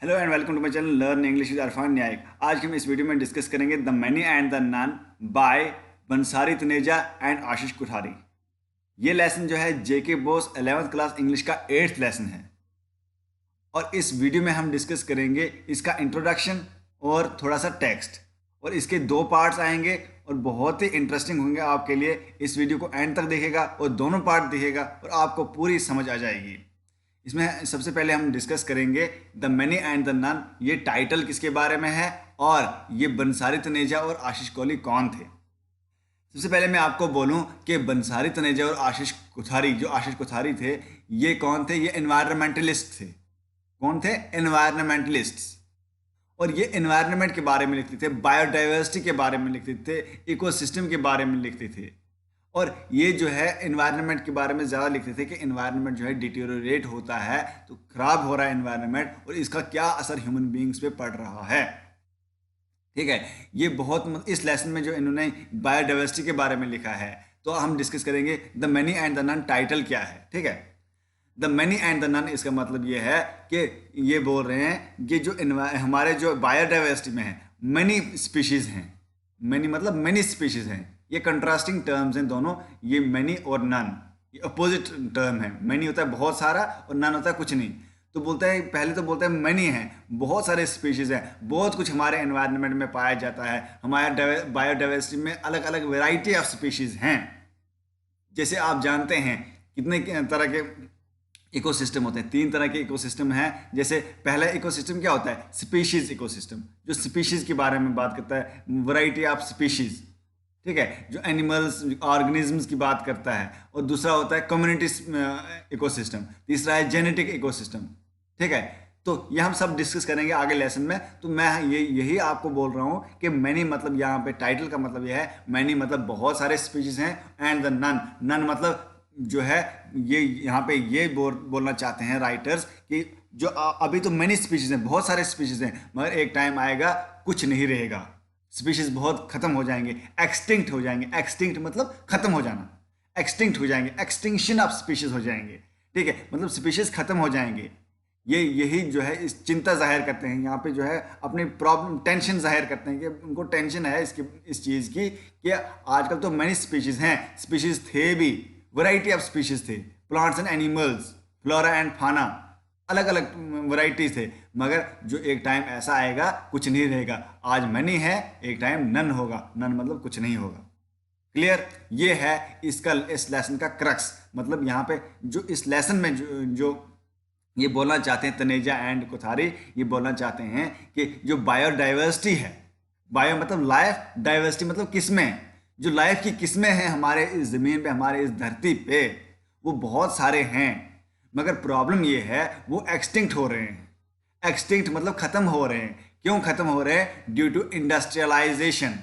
Hello and welcome to my channel learn English with Arfan Nyayik. आज हम इस वीडियो में डिस्कस करेंगे the many and the none by Bansari Taneja and Ashish Kuthari. ये लेसन जो है जेके बोस 11th क्लास इंग्लिश का 8th लेसन है और इस वीडियो में हम डिस्कस करेंगे इसका इंट्रोडक्शन और थोड़ा सा टेक्स्ट, और इसके दो पार्ट्स आएंगे और बहुत ही इंटरेस्टिंग होंगे आपके लिए। इस वीडियो को एंड तक देखेगा और दोनों पार्ट देखेगा और आपको पूरी समझ आ जाएगी। इसमें सबसे पहले हम डिस्कस करेंगे the many and the none. ये टाइटल किसके बारे में है और ये बंसारी तनेजा और आशीष कोहली कौन थे। सबसे पहले मैं आपको बोलूं कि बंसारी तनेजा और आशीष कुठारी, जो आशीष कुठारी थे, ये कौन थे? ये एनवायरमेंटलिस्ट थे। कौन थे? एनवायरमेंटलिस्ट्स। और ये एनवायरनमेंट के बारे में लिखते थे, बायोडाइवर्सिटी के बारे में लिखते थे, इकोसिस्टम के बारे में लिखते थे। और ये जो है एनवायरनमेंट के बारे में ज़्यादा लिखते थे कि एनवायरनमेंट जो है डिटेरियोरेट होता है, तो खराब हो रहा है एनवायरनमेंट और इसका क्या असर ह्यूमन बींग्स पे पड़ रहा है। ठीक है, ये बहुत इस लेसन में जो इन्होंने बायोडाइवर्सिटी के बारे में लिखा है, तो हम डिस्कस करेंगे the many and the none title क्या है। ठीक है, the many and the none, इसका मतलब ये है कि ये बोल रहे हैं कि जो हमारे जो बायोडाइवर्सिटी में है मैनी स्पीशीज़ हैं। मैनी मतलब मैनी स्पीशीज़ हैं। ये कंट्रास्टिंग टर्म्स हैं दोनों, ये मैनी और नन, ये अपोजिट टर्म है। मैनी होता है बहुत सारा और नन होता है कुछ नहीं। तो बोलता है, पहले तो बोलता है मैनी है, बहुत सारे स्पीशीज़ हैं, बहुत कुछ हमारे एनवायरनमेंट में पाया जाता है। हमारे बायोडाइवर्सिटी में अलग अलग वेराइटी ऑफ स्पीशीज़ हैं। जैसे आप जानते हैं कितने तरह के इकोसिस्टम होते हैं। 3 तरह के इकोसिस्टम हैं। जैसे पहला इकोसिस्टम क्या होता है? स्पीशीज इकोसिस्टम, जो स्पीशीज के बारे में बात करता है, वैरायटी ऑफ स्पीशीज। ठीक है, जो एनिमल्स ऑर्गेनिजम्स की बात करता है। और दूसरा होता है कम्युनिटी इकोसिस्टम। तीसरा है जेनेटिक इकोसिस्टम। ठीक है, तो ये हम सब डिस्कस करेंगे आगे लेसन में। तो मैं यही आपको बोल रहा हूँ कि मैनी मतलब यहाँ पे टाइटल का मतलब यह है, मैनी मतलब बहुत सारे स्पीशीज हैं, एंड द नन, नन मतलब जो है ये यहाँ पे ये बोलना चाहते हैं राइटर्स कि जो अभी तो मैनी स्पीशीज हैं, बहुत सारे स्पीशीज हैं, मगर एक टाइम आएगा कुछ नहीं रहेगा, स्पीशीज बहुत खत्म हो जाएंगे, एक्सटिंक्ट हो जाएंगे। एक्सटिंक्ट मतलब खत्म हो जाना, एक्सटिंक्ट हो जाएंगे, एक्सटिंक्शन ऑफ स्पीशीज हो जाएंगे। ठीक है, मतलब स्पीशीज खत्म हो जाएंगे। यही जो है इस चिंता जाहिर करते हैं यहाँ पे, जो है अपनी प्रॉब्लम टेंशन जाहिर करते हैं कि उनको टेंशन है इस चीज़ की कि आजकल तो मैनी स्पीशीज हैं, स्पीशीज थे भी, वैरायटी ऑफ स्पीशीज थे, plants and animals, flora and फाना, अलग अलग वैरायटीज थे, मगर जो एक टाइम ऐसा आएगा कुछ नहीं रहेगा। आज मैनी है, एक टाइम नन होगा, नन मतलब कुछ नहीं होगा। क्लियर? ये है इसका, इस लेसन का क्रक्स। मतलब यहाँ पे जो इस लेसन में जो ये बोलना चाहते हैं तनेजा एंड कुठारी, ये बोलना चाहते हैं कि जो बायोडाइवर्सिटी है, बायो मतलब लाइफ, डाइवर्सिटी मतलब किस्में, जो लाइफ की किस्में हैं हमारे इस ज़मीन पे, हमारे इस धरती पे, वो बहुत सारे हैं, मगर प्रॉब्लम ये है वो एक्सटिंक्ट हो रहे हैं। एक्सटिंक्ट मतलब ख़त्म हो रहे हैं। क्यों ख़त्म हो रहे हैं? ड्यू टू इंडस्ट्रियलाइजेशन,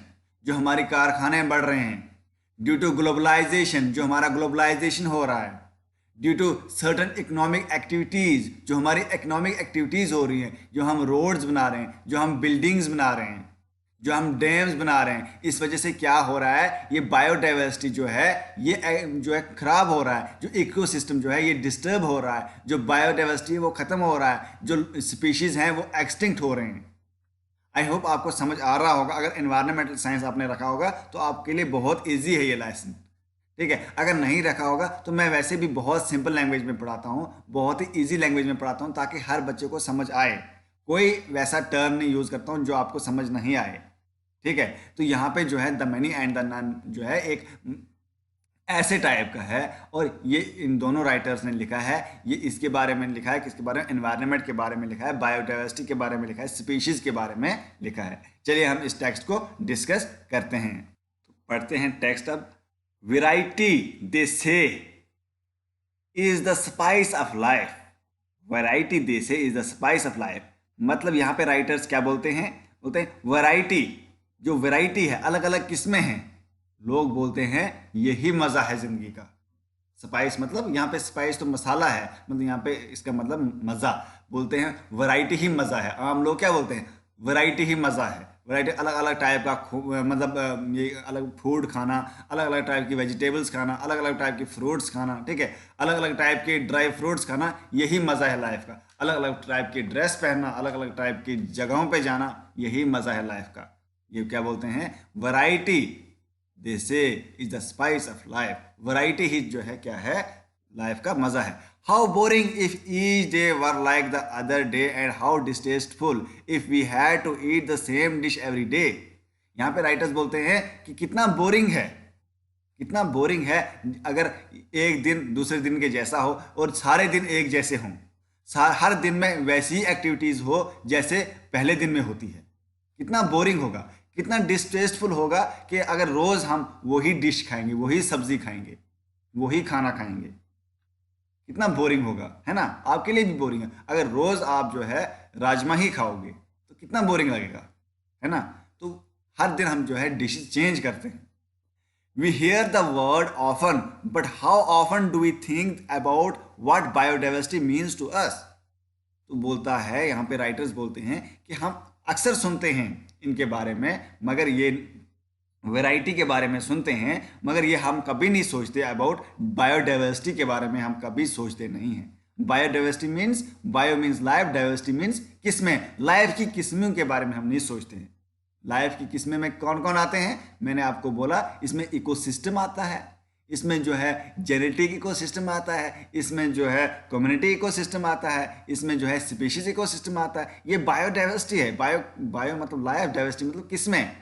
जो हमारी कारखाने बढ़ रहे हैं। ड्यू टू ग्लोबलाइजेशन, जो हमारा ग्लोबलाइजेशन हो रहा है। Due to certain economic activities, जो हमारी इकोनॉमिक एक्टिविटीज़ हो रही हैं, जो हम रोड्स बना रहे हैं, जो हम बिल्डिंग्स बना रहे हैं, जो हम डैम्स बना रहे हैं, इस वजह से क्या हो रहा है? ये बायोडाइवर्सिटी जो है ये जो है ख़राब हो रहा है। जो इकोसिस्टम जो है ये डिस्टर्ब हो रहा है। जो बायोडाइवर्सिटी है वो ख़त्म हो रहा है। जो स्पीशीज़ हैं वो एक्सटिंक्ट हो रहे हैं। आई होप आपको समझ आ रहा होगा। अगर एनवायरमेंटल साइंस आपने रखा होगा तो आपके लिए बहुत ईजी है ये लेसन। ठीक है, अगर नहीं रखा होगा तो मैं वैसे भी बहुत सिंपल लैंग्वेज में पढ़ाता हूँ, बहुत ही ईजी लैंग्वेज में पढ़ाता हूँ, ताकि हर बच्चे को समझ आए। कोई वैसा टर्म नहीं यूज़ करता हूँ जो आपको समझ नहीं आए। ठीक है, तो यहाँ पे जो है the many and the none जो है एक ऐसे टाइप का है, और ये इन दोनों राइटर्स ने लिखा है। ये इसके बारे में लिखा है, किसके बारे में? एनवायरनमेंट के बारे में लिखा है, बायोडाइवर्सिटी के बारे में लिखा है, स्पीशीज़ के बारे में लिखा है। चलिए हम इस टेक्स्ट को डिस्कस करते हैं। तो पढ़ते हैं टेक्स्ट अब। Variety they say is the spice of life. Variety they say is the spice of life, मतलब यहाँ पे राइटर्स क्या बोलते हैं? बोलते हैं वैरायटी, जो वैरायटी है, अलग अलग किस्में हैं, लोग बोलते हैं यही मज़ा है ज़िंदगी का। स्पाइस मतलब यहाँ पे स्पाइस तो मसाला है, मतलब यहाँ पे इसका मतलब मज़ा। बोलते हैं वैरायटी ही मज़ा है। आम लोग क्या बोलते हैं? वैरायटी ही मज़ा है। वैरायटी अलग अलग टाइप का मतलब ये अलग फूड खाना, अलग अलग टाइप की वेजिटेबल्स खाना, अलग अलग टाइप के फ्रूट्स खाना। ठीक है, अलग अलग टाइप के ड्राई फ्रूट्स खाना, यही मज़ा है लाइफ का। अलग अलग टाइप की ड्रेस पहनना, अलग अलग टाइप की जगहों पे जाना, यही मज़ा है लाइफ का। ये क्या बोलते हैं, variety. They say is the spice of life. Variety ही जो है क्या है, लाइफ का मज़ा है। How boring if each day were like the other day and how distasteful if we had to eat the same dish every day. यहाँ पे राइटर्स बोलते हैं कि कितना बोरिंग है, कितना बोरिंग है अगर एक दिन दूसरे दिन के जैसा हो और सारे दिन एक जैसे हों, हर दिन में वैसी ही एक्टिविटीज़ हो जैसे पहले दिन में होती है। कितना बोरिंग होगा, कितना डिस्टेस्टफुल होगा कि अगर रोज़ हम वही डिश खाएंगे, वही सब्जी खाएंगे, वही खाना खाएंगे, कितना बोरिंग होगा, है ना। आपके लिए भी बोरिंग है अगर रोज़ आप जो है राजमा ही खाओगे तो कितना बोरिंग लगेगा, है ना। तो हर दिन हम जो है डिशेज चेंज करते हैं। We hear the word often, but how often do we think about what biodiversity means to us? तो बोलता है यहाँ पे राइटर्स बोलते हैं कि हम अक्सर सुनते हैं इनके बारे में, मगर ये वैरायटी के बारे में सुनते हैं, मगर ये हम कभी नहीं सोचते अबाउट बायोडाइवर्सिटी के बारे में, हम कभी सोचते नहीं हैं। Biodiversity means, bio means life, diversity means किस्में, लाइफ की किस्मों के बारे में हम नहीं सोचते हैं। लाइफ की किस्में में कौन कौन आते हैं, मैंने आपको बोला, इसमें इकोसिस्टम आता है, इसमें जो है जेनेटिक इकोसिस्टम आता है, इसमें जो है कम्युनिटी इकोसिस्टम आता है, इसमें जो है स्पीशीज इकोसिस्टम आता है। ये बायोडाइवर्सिटी है। बायो मतलब लाइफ, डाइवर्सिटी मतलब किस्में,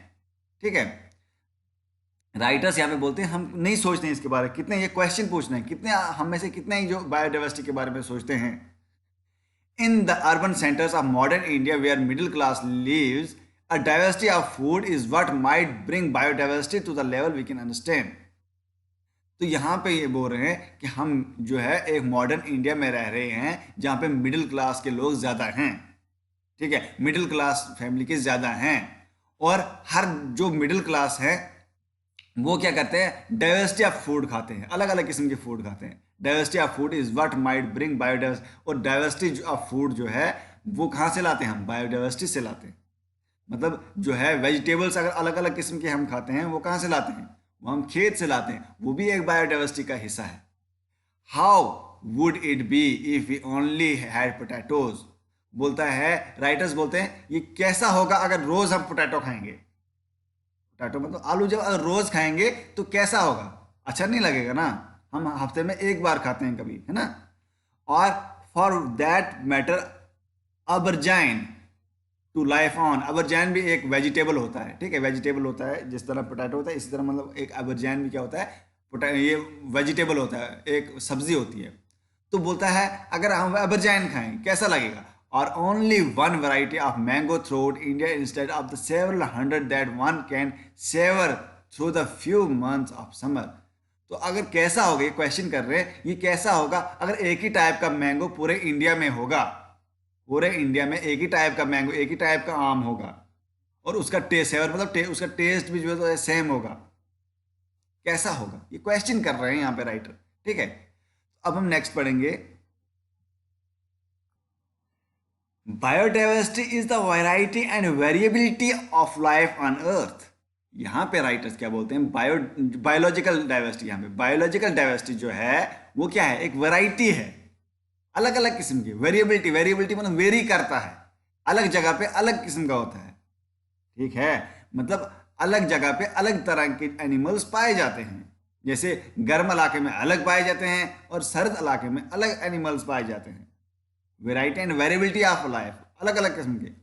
ठीक है। राइटर्स यहाँ पे बोलते हैं हम नहीं सोचते हैं इसके बारे में, कितने ये क्वेश्चन पूछना है, कितने हम में से कितने ही जो बायोडाइवर्सिटी के बारे में सोचते हैं। In the urban centres of modern India where middle class lives, a diversity of food is what might bring biodiversity to the level we can understand। तो यहाँ पे ये बोल रहे हैं कि हम जो है एक मॉडर्न इंडिया में रह रहे हैं जहाँ पे मिडिल क्लास के लोग ज़्यादा हैं, ठीक है, मिडिल क्लास फैमिली के ज़्यादा हैं। और हर जो मिडिल क्लास है वो क्या करते हैं, डाइवर्सिटी ऑफ फूड खाते हैं, अलग अलग किस्म के फूड खाते हैं। Diversity of food is what might bring biodiversity. और डाइवर्सिटी ऑफ फूड जो है वो कहाँ से लाते हैं, हम बायोडाइवर्सिटी से लाते हैं। मतलब जो है वेजिटेबल्स अगर अलग अलग किस्म के हम खाते हैं वो कहाँ से लाते हैं, वो हम खेत से लाते हैं, वो भी एक बायोडाइवर्सिटी का हिस्सा है। How would it be if we only had potatoes. बोलता है, राइटर्स बोलते हैं ये कैसा होगा अगर रोज हम पोटैटो खाएंगे। पोटैटो मतलब आलू, जब अगर रोज खाएंगे तो कैसा होगा, अच्छा नहीं लगेगा ना। हम हफ्ते में एक बार खाते हैं कभी, है ना। और for that matter aubergine to life on. Aubergine भी एक वेजिटेबल होता है, ठीक है, वेजिटेबल होता है, जिस तरह पोटैटो होता है इसी तरह मतलब एक अबरजैन भी क्या होता है, ये वेजिटेबल होता है, एक सब्जी होती है। तो बोलता है अगर हम अबरजैन खाएं कैसा लगेगा। और only one variety of mango through India instead of the several hundred that one can savour through the few months of summer. तो अगर कैसा होगा, ये क्वेश्चन कर रहे हैं, ये कैसा होगा अगर एक ही टाइप का मैंगो पूरे इंडिया में होगा, पूरे इंडिया में एक ही टाइप का मैंगो, एक ही टाइप का आम होगा और उसका टेस्ट है, और मतलब उसका टेस्ट भी जो है तो सेम होगा, कैसा होगा, ये क्वेश्चन कर रहे हैं यहाँ पे राइटर, ठीक है। अब हम नेक्स्ट पढ़ेंगे, biodiversity is the variety and variability of life on earth. यहाँ पे राइटर्स क्या बोलते हैं, बायोलॉजिकल डाइवर्सिटी। यहाँ पे बायोलॉजिकल डाइवर्सिटी जो है वो क्या है, एक वैरायटी है, अलग अलग किस्म की। वेरिएबिलिटी, वेरिएबिलिटी मतलब वेरी करता है, अलग जगह पे अलग किस्म का होता है, ठीक है। मतलब अलग जगह पे अलग तरह के एनिमल्स पाए जाते हैं, जैसे गर्म इलाके में अलग पाए जाते हैं और सर्द इलाके में अलग एनिमल्स पाए जाते हैं। Variety and variability of life, अलग अलग किस्म के।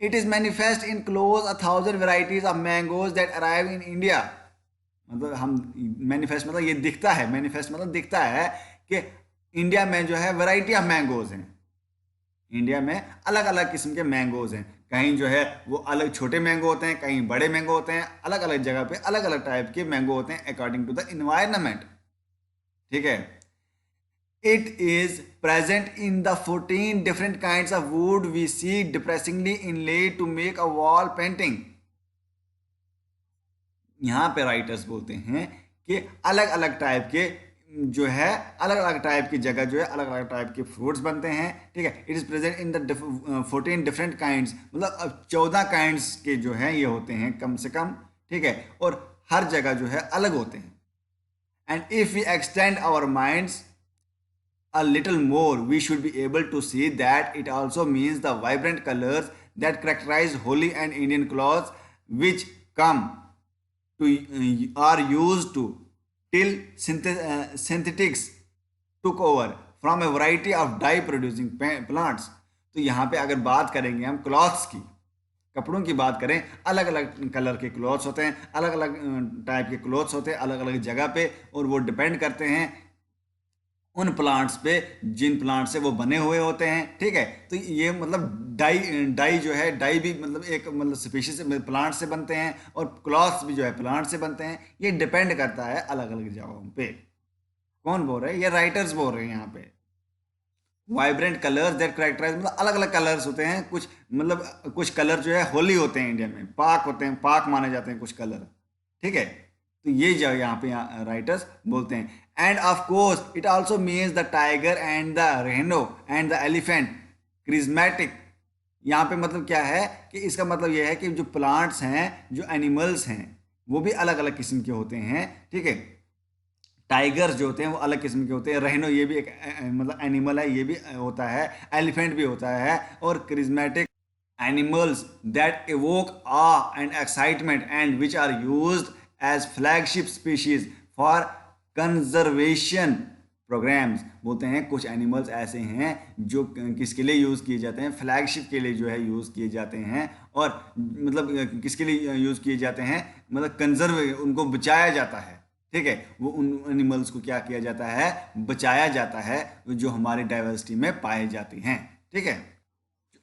It is manifest in close 1000 varieties of mangoes that arrive in India. मतलब हम मैनिफेस्ट मतलब ये दिखता है, मैनिफेस्ट मतलब दिखता है कि इंडिया में जो है वैरायटी ऑफ मैंगोज हैं, इंडिया में अलग अलग किस्म के मैंगोज हैं। कहीं जो है वो अलग छोटे मैंगो होते हैं, कहीं बड़े मैंगो होते हैं, अलग अलग जगह पे अलग अलग टाइप के मैंगो होते हैं अकॉर्डिंग टू द इन्वायरमेंट, ठीक है। It is present in the 14 different kinds of wood we see depressingly inlaid to make a wall painting. यहाँ पे राइटर्स बोलते हैं कि अलग अलग टाइप के जो है, अलग अलग टाइप की जगह जो है अलग अलग टाइप के फ्रूट्स बनते हैं, ठीक है। It is present in the 14 different kinds, मतलब अब 14 काइंड्स के जो हैं ये होते हैं कम से कम, ठीक है, और हर जगह जो है अलग होते हैं। And if we extend our minds a little more, we should be able to see that it also means the vibrant colors that characterize holy and Indian clothes, which come to are used to till synthetics took over from a variety of dye producing plants. तो यहाँ पे अगर बात करेंगे हम clothes की, कपड़ों की बात करें, अलग अलग कलर के क्लॉथ्स होते हैं, अलग अलग टाइप के क्लॉथ्स होते हैं अलग अलग जगह पे, और वो डिपेंड करते हैं उन प्लांट्स पे जिन प्लांट से वो बने हुए होते हैं। ठीक है, तो ये मतलब डाई डाई जो है, डाई भी मतलब एक मतलब स्पीशीज से प्लांट से बनते हैं, और क्लॉथ्स भी जो है प्लांट से बनते हैं। ये डिपेंड करता है अलग अलग जगहों पे। कौन बोल रहे हैं? ये राइटर्स बोल रहे हैं यहाँ पे। वाइब्रेंट कलर्स दैट करेक्टराइज, मतलब अलग अलग कलर्स होते हैं। कुछ मतलब कुछ कलर जो है होली होते हैं, इंडिया में पाक होते हैं, पाक माने जाते हैं कुछ कलर। ठीक है, तो ये जो यहाँ पे राइटर्स बोलते हैं। And of course it also means the tiger and the rhino and the elephant charismatic. यहाँ पे मतलब क्या है कि इसका मतलब यह है कि जो प्लांट्स हैं, जो एनिमल्स हैं, वो भी अलग अलग किस्म के होते हैं। ठीक है, टाइगर्स जो होते हैं वो अलग किस्म के होते हैं, रहनो ये भी एक मतलब एनिमल है, ये भी होता है, एलिफेंट भी होता है, और charismatic animals that evoke awe and excitement and which are used as flagship species for conservation programs। बोलते हैं कुछ एनिमल्स ऐसे हैं जो किसके लिए यूज़ किए जाते हैं, फ्लैगशिप के लिए जो है यूज़ किए जाते हैं, और मतलब किसके लिए यूज़ किए जाते हैं, मतलब कंजर्व, उनको बचाया जाता है। ठीक है, वो उन एनिमल्स को क्या किया जाता है, बचाया जाता है, जो हमारी डाइवर्सिटी में पाए जाती हैं। ठीक है,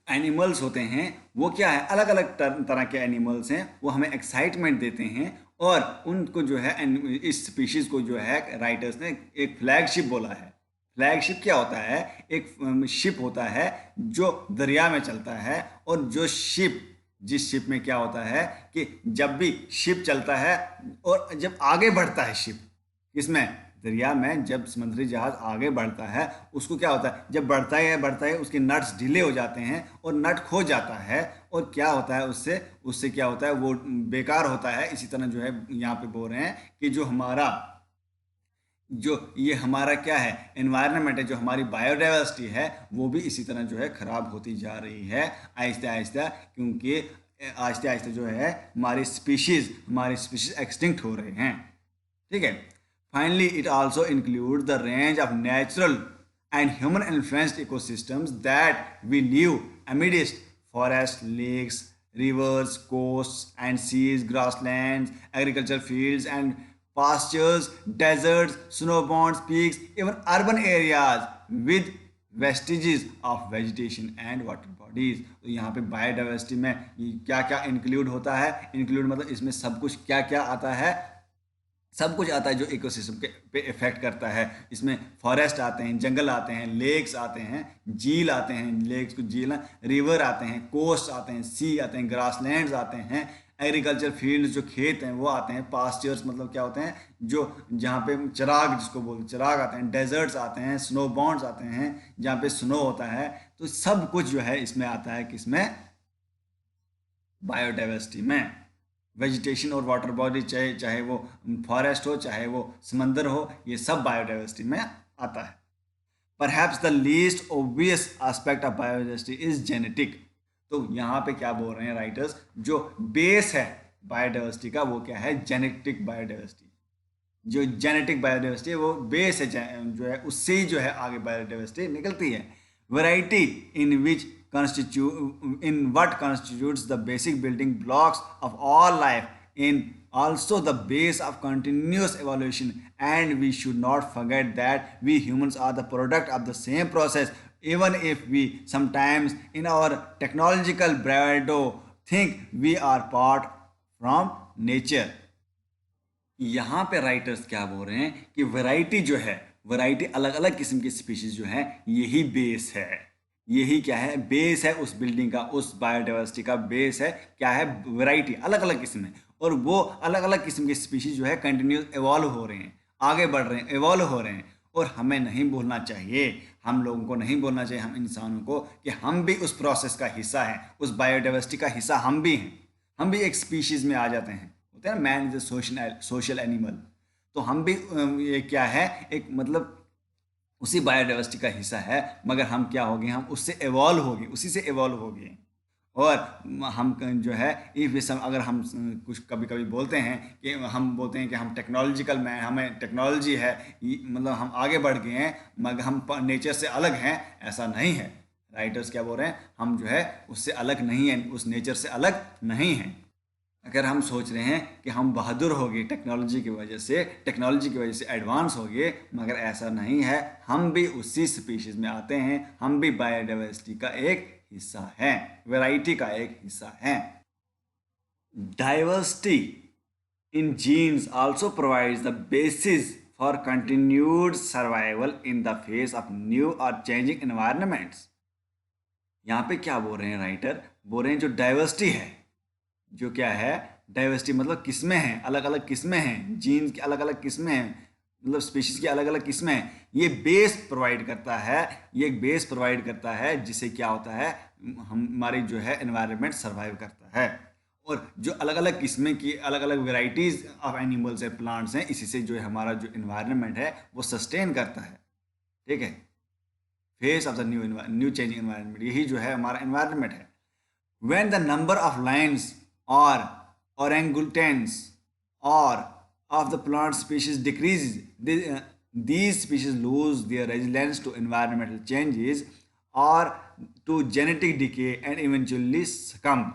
एनिमल्स होते हैं वो क्या है, अलग अलग तरह के एनिमल्स हैं, वो हमें एक्साइटमेंट देते हैं, और उनको जो है इस स्पीशीज को जो है राइटर्स ने एक फ्लैगशिप बोला है। फ्लैगशिप क्या होता है? एक शिप होता है जो दरिया में चलता है, और जो शिप, जिस शिप में क्या होता है कि जब भी शिप चलता है और जब आगे बढ़ता है शिप, किसमें, दरिया में, जब समुद्री जहाज आगे बढ़ता है, उसको क्या होता है, जब बढ़ता है उसके नट्स ढीले हो जाते हैं और नट खो जाता है, और क्या होता है उससे उससे क्या होता है, वो बेकार होता है। इसी तरह जो है यहाँ पे बोल रहे हैं कि जो हमारा जो ये हमारा क्या है, एनवायरनमेंट है, जो हमारी बायोडाइवर्सिटी है, वो भी इसी तरह जो है ख़राब होती जा रही है आहिस्ता आहिस्ता, क्योंकि आहिस्ता आहिस्ता जो है हमारे स्पीशीज़ एक्सटिंक्ट हो रहे हैं। ठीक है, finally it also include the range of natural and human influenced ecosystems that we live amidst forest, lakes, rivers, coasts and seas, grasslands, agricultural fields and pastures, deserts, snowbounds, peaks, even urban areas with vestiges of vegetation and water bodies. तो यहाँ पे biodiversity में क्या क्या include होता है, include मतलब इसमें सब कुछ क्या क्या आता है, सब कुछ आता है जो इकोसिस्टम के पे इफेक्ट करता है। इसमें फॉरेस्ट आते हैं, जंगल आते हैं, लेक्स आते हैं, झील आते हैं, लेक्स को झील, रिवर आते हैं, कोस्ट आते हैं, सी आते हैं, ग्रासलैंड्स आते हैं, एग्रीकल्चर फील्ड जो खेत हैं वो आते हैं, पास्चर्स मतलब क्या होते हैं, जो जहाँ पे चराग जिसको बोलते हैं चराग आते हैं, डेजर्ट्स आते हैं, स्नो बॉन्ड्स आते हैं जहाँ पे स्नो होता है। तो सब कुछ जो है इसमें आता है, किसमें, बायोडाइवर्सिटी में। वेजिटेशन और वाटर बॉडी, चाहे वो फॉरेस्ट हो, चाहे वो समंदर हो, ये सब बायोडाइवर्सिटी में आता है। Perhaps the least obvious aspect of biodiversity is genetic. तो यहाँ पे क्या बोल रहे हैं राइटर्स, जो बेस है बायोडाइवर्सिटी का वो क्या है, जेनेटिक बायोडाइवर्सिटी। जो जेनेटिक बायोडाइवर्सिटी है वो बेस है, जो है उससे ही जो है आगे बायोडाइवर्सिटी निकलती है। Variety in what constitutes the basic building blocks of all life in also the base of continuous evolution, and we should not forget that we humans are the product of the same process, even if we sometimes in our technological bravado think we are part from nature। यहाँ पे writers क्या बोल रहे हैं कि variety जो है, variety अलग अलग किस्म की स्पीशीज जो है, यही बेस है, यही क्या है, बेस है उस बिल्डिंग का, उस बायोडाइवर्सिटी का बेस है क्या है, वैरायटी, अलग अलग किस्म है। और वो अलग अलग किस्म की स्पीशीज जो है कंटिन्यूस इवॉल्व हो रहे हैं, आगे बढ़ रहे हैं, इवॉल्व हो रहे हैं। और हमें नहीं भूलना चाहिए, हम लोगों को नहीं भूलना चाहिए, हम इंसानों को, कि हम भी उस प्रोसेस का हिस्सा हैं, उस बायोडाइवर्सिटी का हिस्सा हम भी हैं। हम भी एक स्पीशीज में आ जाते हैं, होते हैं ना, man is a social animal. तो हम भी ये क्या है, एक मतलब उसी बायोडाइवर्सिटी का हिस्सा है, मगर हम क्या हो गए, हम उससे इवॉल्व हो गए, उसी से इवॉल्व हो गए। और हम जो है इस विषय अगर हम कुछ कभी कभी बोलते हैं कि हम बोलते हैं कि हम टेक्नोलॉजिकल में, हमें टेक्नोलॉजी है, मतलब हम आगे बढ़ गए हैं, मगर हम नेचर से अलग हैं, ऐसा नहीं है। राइटर्स क्या बोल रहे हैं, हम जो है उससे अलग नहीं हैं, उस नेचर से अलग नहीं हैं। अगर हम सोच रहे हैं कि हम बहादुर हो गए टेक्नोलॉजी की वजह से एडवांस हो गए, मगर ऐसा नहीं है। हम भी उसी स्पीशीज में आते हैं, हम भी बायोडाइवर्सिटी का एक हिस्सा हैं, वैरायटी का एक हिस्सा हैं। Diversity in genes also provides the basis for continued survival in the face of new or changing environments। यहाँ पे क्या बोल रहे हैं राइटर, बोल रहे हैं जो डाइवर्सिटी है, जो क्या है, डाइवर्सिटी मतलब किस्में हैं, अलग अलग किस्में हैं, जीन्स की अलग अलग किस्में हैं, मतलब स्पीशीज की अलग अलग किस्में हैं। ये बेस प्रोवाइड करता है, ये एक बेस प्रोवाइड करता है जिससे क्या होता है, हमारी जो है एनवायरनमेंट सर्वाइव करता है। और जो अलग अलग किस्में की अलग अलग वेराइटीज़ ऑफ एनिमल्स है, प्लांट्स हैं, इसी से जो है हमारा जो इन्वायरमेंट है वो सस्टेन करता है। ठीक है, face of the new changing environment, यही जो है हमारा एनवायरनमेंट है। When the number of lions or orangutans or of the plant species decreases, these species lose their resilience to environmental changes or to genetic decay and eventually succumb।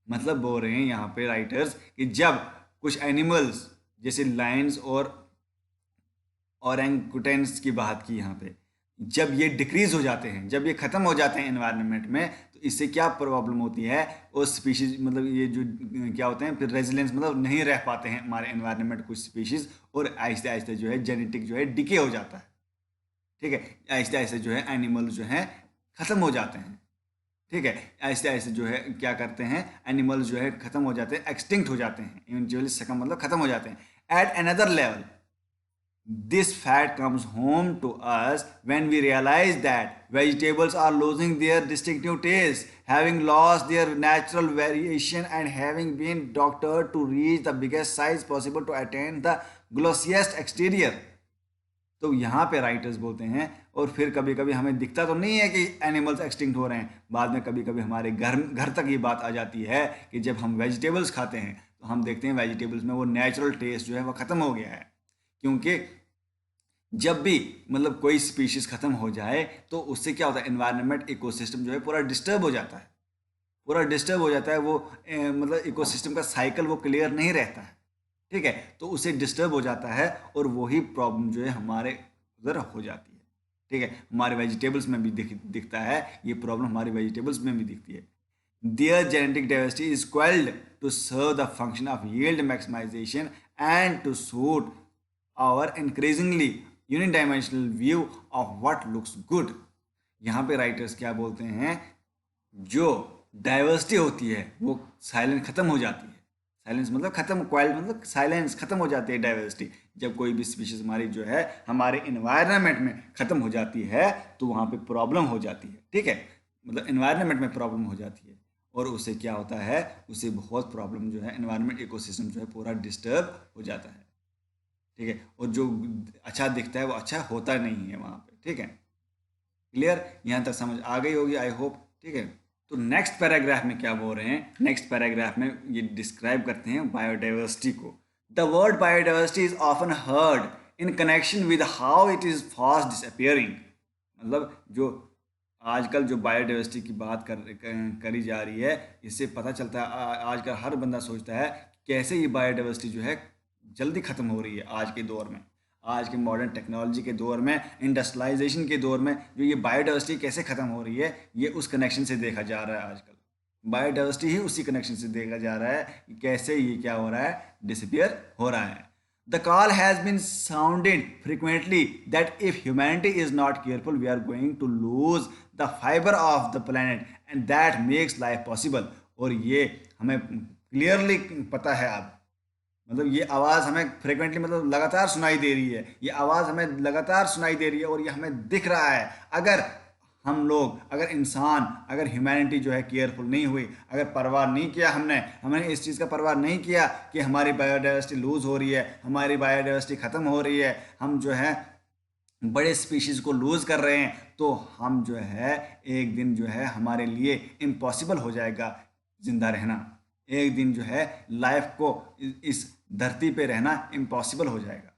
मतलब बोल रहे हैं यहाँ पे राइटर्स कि जब कुछ एनिमल्स जैसे लायंस और ओरेंगुटेन्स की बात की यहाँ पे, जब ये डिक्रीज हो जाते हैं, जब ये ख़त्म हो जाते हैं एनवायरनमेंट में, तो इससे क्या प्रॉब्लम होती है, उस स्पीशीज मतलब ये जो क्या होते हैं फिर रेजिलेंस, मतलब नहीं रह पाते हैं हमारे एनवायरनमेंट कुछ स्पीशीज, और आहिस्ते आहिस्ते जो है जेनेटिक जो है डिके हो जाता है। ठीक है, आहिस्ते आहिस्ते जो है एनिमल्स जो हैं ख़त्म हो जाते हैं। ठीक है, आहिस्ते आहिस्ते जो है क्या करते हैं, एनिमल्स जो है ख़त्म हो जाते हैं, एक्सटिंक्ट हो जाते हैं, इवेंचुअली सकम मतलब ख़त्म हो जाते हैं। At another level this fact comes home to us when we realize that vegetables are losing their distinctive taste, having lost their natural variation and having been doctored to reach the biggest size possible to attain the glossiest exterior। तो यहाँ पे writers बोलते हैं, और फिर कभी कभी हमें दिखता तो नहीं है कि एनिमल्स एक्सटिंक्ट हो रहे हैं, बाद में कभी कभी हमारे घर घर तक ये बात आ जाती है कि जब हम वेजिटेबल्स खाते हैं तो हम देखते हैं वेजिटेबल्स में वो नेचुरल टेस्ट जो है वो ख़त्म हो गया है। क्योंकि जब भी मतलब कोई स्पीशीज खत्म हो जाए तो उससे क्या होता है, एनवायरनमेंट इकोसिस्टम जो है पूरा डिस्टर्ब हो जाता है, पूरा डिस्टर्ब हो जाता है। वो मतलब इकोसिस्टम का साइकिल वो क्लियर नहीं रहता है। ठीक है, तो उसे डिस्टर्ब हो जाता है, और वही प्रॉब्लम जो है हमारे उधर हो जाती है। ठीक है, हमारे वेजिटेबल्स में भी दिखता है, ये प्रॉब्लम हमारे वेजिटेबल्स में भी दिखती है। There genetic diversity is quelled to serve the function of yield maximization and to suit our increasingly unidimensional view of what looks good. यहाँ पे राइटर्स क्या बोलते हैं, जो डाइवर्सिटी होती है वो साइलेंस खत्म हो जाती है। साइलेंस मतलब खत्म, क्वाइल्ड मतलब साइलेंस, खत्म हो जाती है डाइवर्सिटी। जब कोई भी स्पीशीज हमारी जो है हमारे इन्वायरमेंट में खत्म हो जाती है तो वहाँ पे प्रॉब्लम हो जाती है। ठीक है, मतलब इन्वायरमेंट में प्रॉब्लम हो जाती है, और उससे क्या होता है, उससे बहुत प्रॉब्लम जो है, इन्वायरमेंट इकोसिस्टम जो है पूरा डिस्टर्ब हो जाता है। ठीक है, और जो अच्छा दिखता है वो अच्छा होता नहीं है वहाँ पे। ठीक है, क्लियर, यहाँ तक समझ आ गई होगी आई होप। ठीक है, तो नेक्स्ट पैराग्राफ में क्या बोल रहे हैं, नेक्स्ट पैराग्राफ में ये डिस्क्राइब करते हैं बायोडाइवर्सिटी को। The word biodiversity is often heard in connection with how it is fast disappearing. मतलब जो आजकल जो बायोडाइवर्सिटी की बात करी जा रही है, इससे पता चलता है आजकल हर बंदा सोचता है कैसे ये बायोडाइवर्सिटी जो है जल्दी ख़त्म हो रही है आज के दौर में, आज के मॉडर्न टेक्नोलॉजी के दौर में, इंडस्ट्रियलाइजेशन के दौर में, जो ये बायोडाइवर्सिटी कैसे ख़त्म हो रही है, ये उस कनेक्शन से देखा जा रहा है। आजकल बायोडाइवर्सिटी ही उसी कनेक्शन से देखा जा रहा है कि कैसे ये क्या हो रहा है, डिसअपियर हो रहा है। The call has been sounded frequently that if humanity is not careful we are going to lose the fibre of the planet and that makes life possible. और ये हमें क्लियरली पता है अब, मतलब ये आवाज़ हमें फ्रिक्वेंटली मतलब लगातार सुनाई दे रही है, ये आवाज़ हमें लगातार सुनाई दे रही है, और ये हमें दिख रहा है। अगर हम लोग, अगर इंसान, अगर ह्यूमैनिटी जो है केयरफुल नहीं हुई, अगर परवाह नहीं किया, हमने इस चीज़ का परवाह नहीं किया कि हमारी बायोडाइवर्सिटी लूज़ हो रही है, हमारी बायोडाइवर्सिटी ख़त्म हो रही है, हम जो है बड़े स्पीशीज़ को लूज़ कर रहे हैं, तो हम जो है एक दिन जो है हमारे लिए इम्पॉसिबल हो जाएगा ज़िंदा रहना। एक दिन जो है लाइफ को इस धरती पे रहना इम्पॉसिबल हो जाएगा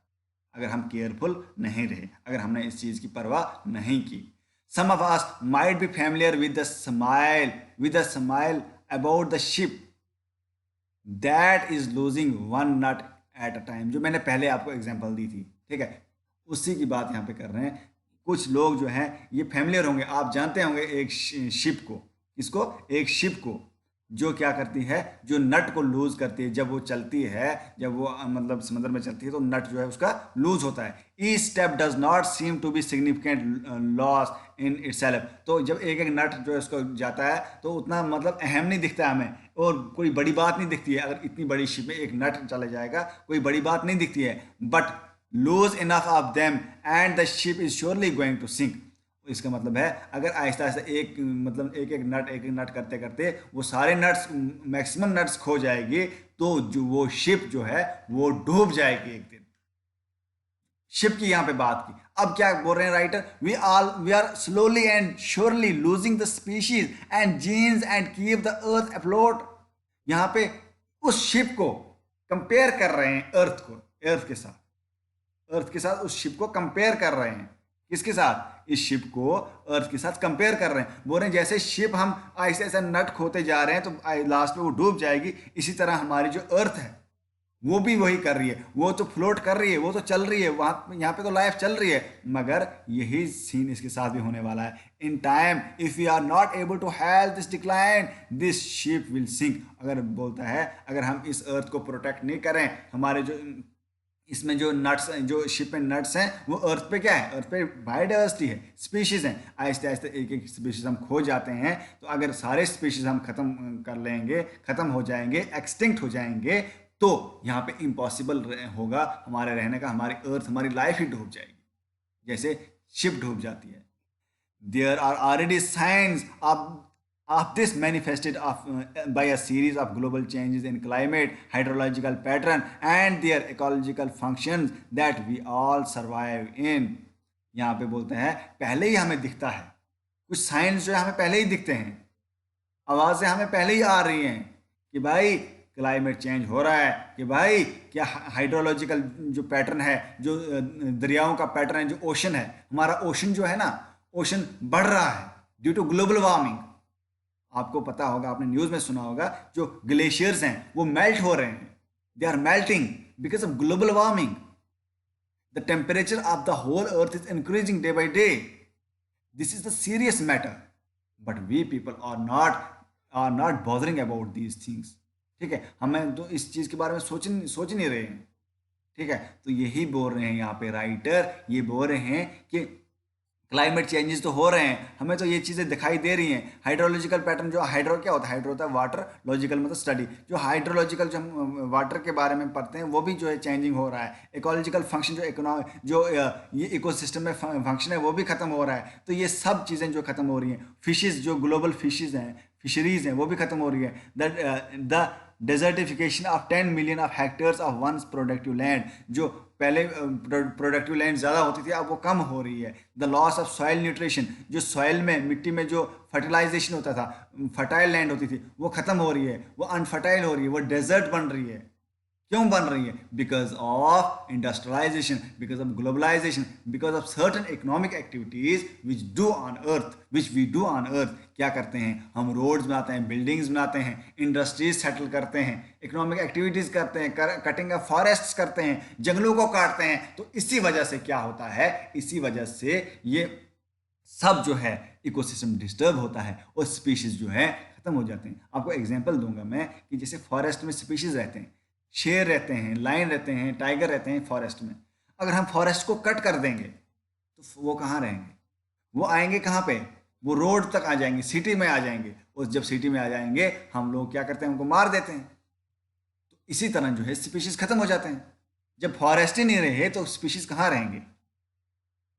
अगर हम केयरफुल नहीं रहे, अगर हमने इस चीज़ की परवाह नहीं की। Some of us might be familiar with the smile about the ship that is losing one nut at a time, जो मैंने पहले आपको एग्जांपल दी थी, ठीक है, उसी की बात यहाँ पे कर रहे हैं। कुछ लोग जो हैं ये फैमिलियर होंगे, आप जानते होंगे एक शिप को, किसको, एक शिप को, जो क्या करती है, जो नट को लूज करती है जब वो चलती है, जब वो मतलब समुद्र में चलती है तो नट जो है उसका लूज होता है। Each step does not seem to be significant loss in itself, तो जब एक एक नट जो है उसको जाता है तो उतना मतलब अहम नहीं दिखता है हमें, और कोई बड़ी बात नहीं दिखती है। अगर इतनी बड़ी शिप में एक नट चले जाएगा कोई बड़ी बात नहीं दिखती है, but lose enough of them and the ship is surely going to sink. इसका मतलब है अगर आहिस्ता आहिस्ता एक मतलब एक एक नट करते करते वो सारे नट्स, मैक्सिमम नट्स खो जाएगी, तो जो वो शिप जो है वो डूब जाएगी एक दिन। शिप की यहाँ पे बात की। अब क्या बोल रहे हैं writer, we are slowly and surely losing the species and genes and keep the earth afloat. यहाँ पे उस शिप को कंपेयर कर रहे हैं अर्थ को, अर्थ के साथ उस शिप को कंपेयर कर रहे हैं। किसके साथ, इस शिप को अर्थ के साथ कंपेयर कर रहे हैं। बोल रहे हैं जैसे शिप हम ऐसे ऐसा नट खोते जा रहे हैं तो लास्ट में वो डूब जाएगी, इसी तरह हमारी जो अर्थ है वो भी वही कर रही है। वो तो फ्लोट कर रही है, वो तो चल रही है, वहाँ यहाँ पे तो लाइफ चल रही है, मगर यही सीन इसके साथ भी होने वाला है। In time if you are not able to help this decline this ship will sink. अगर बोलता है अगर हम इस अर्थ को प्रोटेक्ट नहीं करें, हमारे जो इसमें जो नट्स, जो शिप में नट्स हैं, वो अर्थ पे क्या है, अर्थ पे बायोडाइवर्सिटी है, स्पीशीज़ हैं। आहिस्ते आहिस्ते एक एक स्पीशीज़ हम खो जाते हैं, तो अगर सारे स्पीशीज़ हम ख़त्म कर लेंगे, ख़त्म हो जाएंगे, एक्सटिंक्ट हो जाएंगे, तो यहाँ पे इम्पॉसिबल होगा हमारे रहने का, हमारी अर्थ, हमारी लाइफ ही डूब जाएगी जैसे शिप डूब जाती है। There are already signs of this manifested by a series of global changes in climate, hydrological pattern and their ecological functions that we all survive in। यहाँ पे बोलते हैं पहले ही हमें दिखता है, कुछ साइंस जो है हमें पहले ही दिखते हैं, आवाज़ें हमें पहले ही आ रही हैं कि भाई क्लाइमेट चेंज हो रहा है, कि भाई क्या हाइड्रोलॉजिकल जो पैटर्न है, जो दरियाओं का पैटर्न है, जो ओशन है, हमारा ओशन जो है ना, ओशन बढ़ रहा है ड्यू टू ग्लोबल वार्मिंग। आपको पता होगा, आपने न्यूज़ में सुना होगा, जो ग्लेशियर्स हैं वो मेल्ट हो रहे हैं, they are melting because of global warming. The temperature of the whole earth is increasing day by day. This is the serious matter, but we people are not bothering about these things. ठीक है, हमें तो इस चीज़ के बारे में सोच नहीं रहे हैं। ठीक है, तो यही बोल रहे हैं यहाँ पे राइटर, ये बोल रहे हैं कि क्लाइमेट चेंजेस तो हो रहे हैं, हमें तो ये चीज़ें दिखाई दे रही हैं। हाइड्रोलॉजिकल पैटर्न, जो हाइड्रो क्या होता है, हाइड्रो होता है वाटर, लॉजिकल मतलब स्टडी, जो हाइड्रोलॉजिकल जो हम वाटर के बारे में पढ़ते हैं वो भी जो है चेंजिंग हो रहा है। इकोलॉजिकल फंक्शन ये इकोसिस्टम में फंक्शन है वो भी खत्म हो रहा है। तो ये सब चीज़ें जो खत्म हो रही हैं, फिशेज़ जो ग्लोबल फिशेज़ हैं, फिशरीज़ हैं, वो भी खत्म हो रही है। The desertification of 10 million of hectares of once productive land, जो पहले प्रोडक्टिव लैंड ज़्यादा होती थी, अब वो कम हो रही है। The loss of soil nutrition, जो सॉइल में, मिट्टी में जो फर्टिलाइजेशन होता था, फर्टाइल लैंड होती थी, वो ख़त्म हो रही है, वो अनफर्टाइल हो रही है, वो डेजर्ट बन रही है। क्यों बन रही है? Because of industrialisation, because of globalisation, because of certain economic activities which we do on earth. क्या करते हैं हम? रोड्स बनाते हैं, बिल्डिंग्स बनाते हैं, इंडस्ट्रीज सेटल करते हैं, इकोनॉमिक एक्टिविटीज करते हैं, कटिंग ऑफ फॉरेस्ट करते हैं, जंगलों को काटते हैं। तो इसी वजह से क्या होता है, इसी वजह से ये सब जो है इकोसिस्टम डिस्टर्ब होता है और स्पीशीज जो है खत्म हो जाते हैं। आपको एग्जांपल दूंगा मैं कि जैसे फॉरेस्ट में स्पीशीज रहते हैं, शेर रहते हैं, लायन रहते हैं, टाइगर रहते हैं फॉरेस्ट में। अगर हम फॉरेस्ट को कट कर देंगे तो वो कहाँ रहेंगे? वो आएंगे कहाँ पे? वो रोड तक आ जाएंगे, सिटी में आ जाएंगे, और जब सिटी में आ जाएंगे हम लोग क्या करते हैं, उनको मार देते हैं। तो इसी तरह जो है स्पीशीज खत्म हो जाते हैं। जब फॉरेस्ट ही नहीं रहे तो स्पीशीज कहाँ रहेंगे?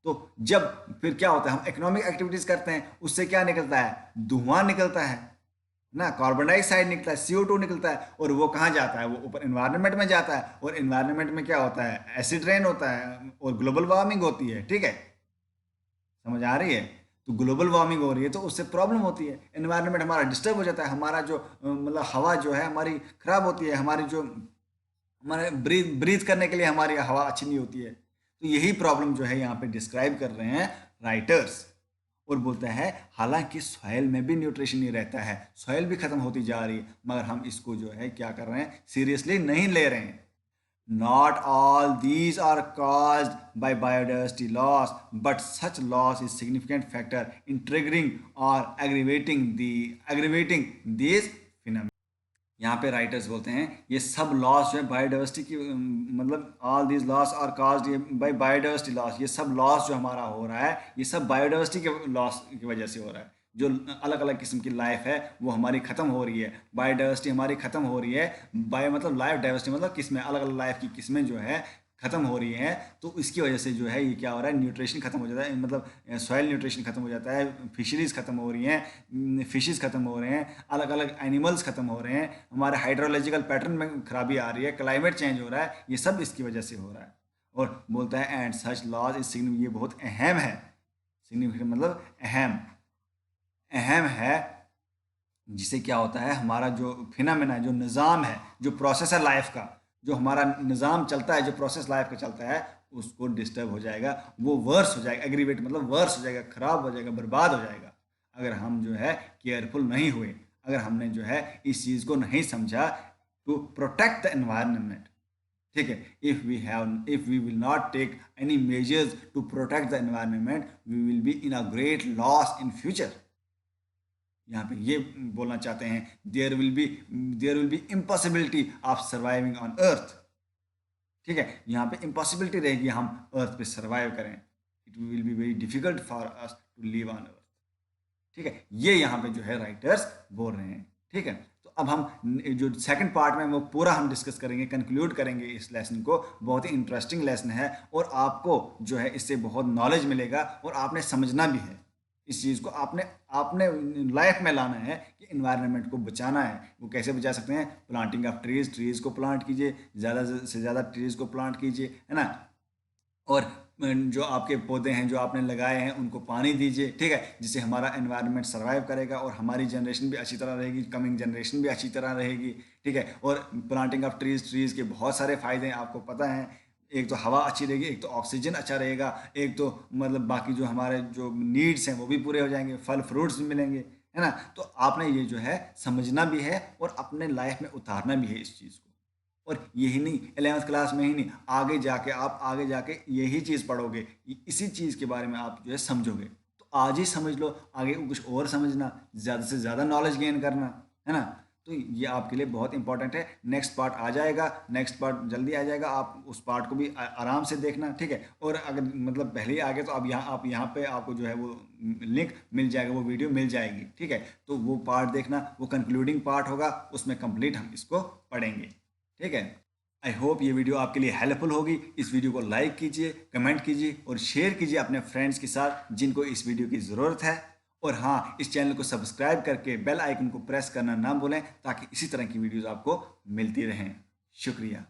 तो जब फिर क्या होता है, हम इकोनॉमिक एक्टिविटीज करते हैं, उससे क्या निकलता है? धुआं निकलता है ना, कार्बन डाइऑक्साइड निकलता है, CO2 निकलता है, और वो कहाँ जाता है? वो ऊपर एनवायरनमेंट में जाता है, और एनवायरनमेंट में क्या होता है? एसिड रेन होता है और ग्लोबल वार्मिंग होती है। ठीक है, समझ आ रही है? तो ग्लोबल वार्मिंग हो रही है तो उससे प्रॉब्लम होती है, एनवायरनमेंट हमारा डिस्टर्ब हो जाता है, हमारा जो मतलब हवा जो है हमारी खराब होती है, हमारी जो हमारे ब्रीथ करने के लिए हमारी हवा अच्छी नहीं होती है। तो यही प्रॉब्लम जो है यहाँ पे डिस्क्राइब कर रहे हैं राइटर्स। और बोलता है हालांकि सॉइल में भी न्यूट्रिशन नहीं रहता है, सॉइल भी खत्म होती जा रही है, मगर हम इसको जो है क्या कर रहे हैं, सीरियसली नहीं ले रहे हैं। Not all these are caused by biodiversity loss, but such loss is significant factor in triggering or aggravating these phenomena. यहाँ पे राइटर्स बोलते हैं ये सब लॉस जो है बायोडाइवर्सिटी की मतलब all these loss are caused by biodiversity loss, ये सब लॉस जो हमारा हो रहा है ये सब बायोडाइवर्सिटी के लॉस की वजह से हो रहा है। जो अलग अलग किस्म की लाइफ है वो हमारी ख़त्म हो रही है, बायोडाइवर्सिटी हमारी ख़त्म हो रही है। बायो मतलब लाइफ डाइवर्सिटी मतलब किस्में, अलग अलग लाइफ की किस्में जो है ख़त्म हो रही हैं। तो इसकी वजह से जो है ये क्या हो रहा है, न्यूट्रिशन ख़त्म हो जाता है, मतलब सॉइल न्यूट्रिशन ख़त्म हो जाता है, फिशरीज़ ख़त्म हो रही हैं, फिशेज़ ख़त्म हो रहे हैं, अलग अलग एनिमल्स ख़त्म हो रहे हैं, हमारे हाइड्रोलॉजिकल पैटर्न में खराबी आ रही है, क्लाइमेट चेंज हो रहा है, ये सब इसकी वजह से हो रहा है। और बोलता है and such loss is significant, ये बहुत अहम है, सिग्निफिकेंट मतलब अहम अहम है, जिससे क्या होता है हमारा जो फिनोमेना है, जो निज़ाम है, जो प्रोसेस है लाइफ का, जो हमारा निज़ाम चलता है, जो प्रोसेस लाइफ का चलता है उसको डिस्टर्ब हो जाएगा, वो वर्स हो जाएगा, एग्रीवेट मतलब वर्स हो जाएगा, ख़राब हो जाएगा, बर्बाद हो जाएगा, अगर हम जो है केयरफुल नहीं हुए, अगर हमने जो है इस चीज़ को नहीं समझा टू प्रोटेक्ट द एनवायरनमेंट। ठीक है, if we will not take any measures to protect the environment we will be in a great loss in future. यहाँ पे ये बोलना चाहते हैं there will be impossibility of surviving on earth. ठीक है, यहाँ पे इम्पॉसिबिलिटी रहेगी हम अर्थ पे सर्वाइव करें, it will be very difficult for us to live on earth. ठीक है, ये यहाँ पे जो है राइटर्स बोल रहे हैं। ठीक है, तो अब हम जो सेकंड पार्ट में वो पूरा हम डिस्कस करेंगे, कंक्लूड करेंगे इस लेसन को। बहुत ही इंटरेस्टिंग लेसन है और आपको जो है इससे बहुत नॉलेज मिलेगा और आपने समझना भी है इस चीज़ को, आपने आपने लाइफ में लाना है कि इन्वायरमेंट को बचाना है। वो कैसे बचा सकते हैं, प्लांटिंग ऑफ ट्रीज़ को प्लांट कीजिए, ज़्यादा से ज़्यादा ट्रीज़ को प्लांट कीजिए, है ना। और जो आपके पौधे हैं जो आपने लगाए हैं उनको पानी दीजिए, ठीक है, जिससे हमारा एनवायरनमेंट सर्वाइव करेगा और हमारी जनरेशन भी अच्छी तरह रहेगी, कमिंग जनरेशन भी अच्छी तरह रहेगी। ठीक है, और प्लांटिंग ऑफ ट्रीज़ के बहुत सारे फ़ायदे हैं, आपको पता है। एक तो हवा अच्छी रहेगी, एक तो ऑक्सीजन अच्छा रहेगा, एक तो मतलब बाकी जो हमारे जो नीड्स हैं वो भी पूरे हो जाएंगे, फल फ्रूट्स भी मिलेंगे, है ना। तो आपने ये जो है समझना भी है और अपने लाइफ में उतारना भी है इस चीज़ को। और यही नहीं 11th क्लास में ही नहीं, आगे जाके यही चीज़ पढ़ोगे, इसी चीज़ के बारे में आप जो है समझोगे। तो आज ही समझ लो, आगे कुछ और समझना, ज़्यादा से ज़्यादा नॉलेज गेन करना, है ना। तो ये आपके लिए बहुत इंपॉर्टेंट है। नेक्स्ट पार्ट आ जाएगा, नेक्स्ट पार्ट जल्दी आ जाएगा, आप उस पार्ट को भी आराम से देखना, ठीक है। और अगर मतलब पहले ही आ गए तो अब आप यहाँ पे आपको जो है वो लिंक मिल जाएगा, वो वीडियो मिल जाएगी, ठीक है। तो वो पार्ट देखना, वो कंक्लूडिंग पार्ट होगा, उसमें कंप्लीट हम इसको पढ़ेंगे, ठीक है। आई होप ये वीडियो आपके लिए हेल्पफुल होगी। इस वीडियो को लाइक कीजिए, कमेंट कीजिए और शेयर कीजिए अपने फ्रेंड्स के साथ जिनको इस वीडियो की ज़रूरत है। और हाँ, इस चैनल को सब्सक्राइब करके बेल आइकन को प्रेस करना ना भूलें ताकि इसी तरह की वीडियोज़ आपको मिलती रहें। शुक्रिया।